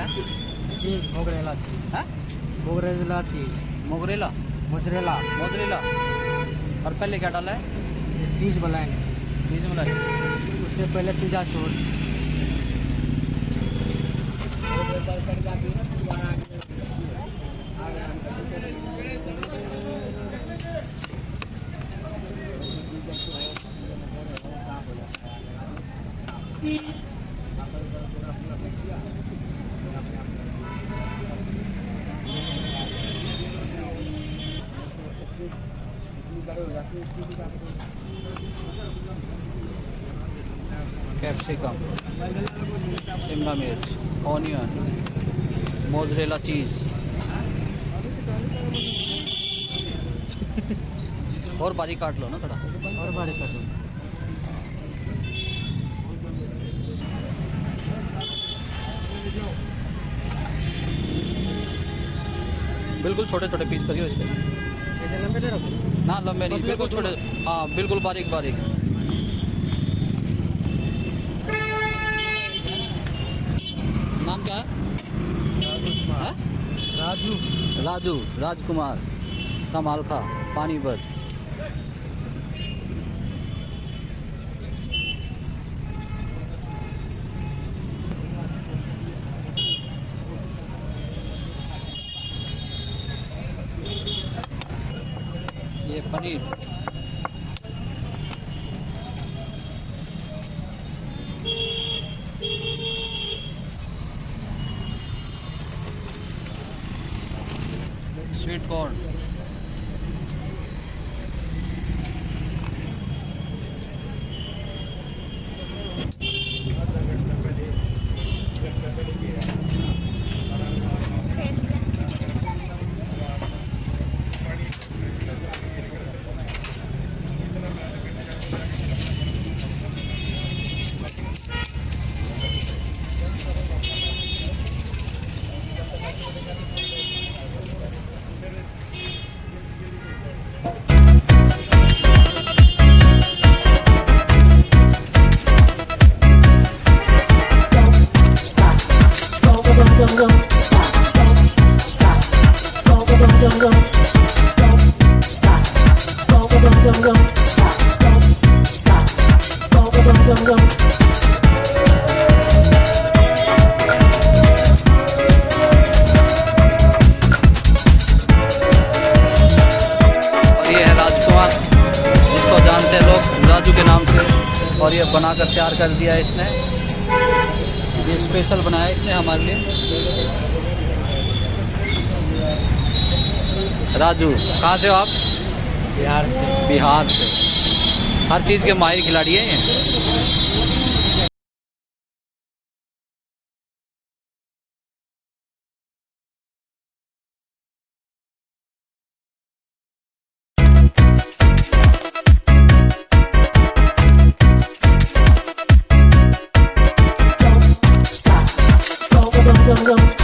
है? चीज मोगरेला चीज है? मोगरेला चीज मोगरेला मोजरेला मोजरेला। और पहले क्या डाला है? चीज बनाएंगे चीज़ मलाई। उससे पहले पिज़्ज़ा सॉस कैप्सिकम, शिमला मिर्च, ऑनियन, मोज़रेला चीज़ और बारीक काट लो ना थोड़ा। और बारीक कर दो। बिल्कुल छोटे छोटे पीस करियो इसके। ऐसे लंबे नहीं रखो ना लंबे नहीं, बिल्कुल छोटे। हाँ बिल्कुल बारीक बारीक। नाम क्या है? हैं? राजू राजू, राजकुमार, समालखा, पानीपत। ये पनीर, स्वीट कॉर्न, राजू के नाम से। और ये बनाकर तैयार कर दिया है इसने। ये स्पेशल बनाया है इसने हमारे लिए। राजू, कहाँ से हो आप? बिहार से। बिहार से। हर चीज़ के माहिर खिलाड़ी हैं ये। Don't stop, go, go, go, go, go.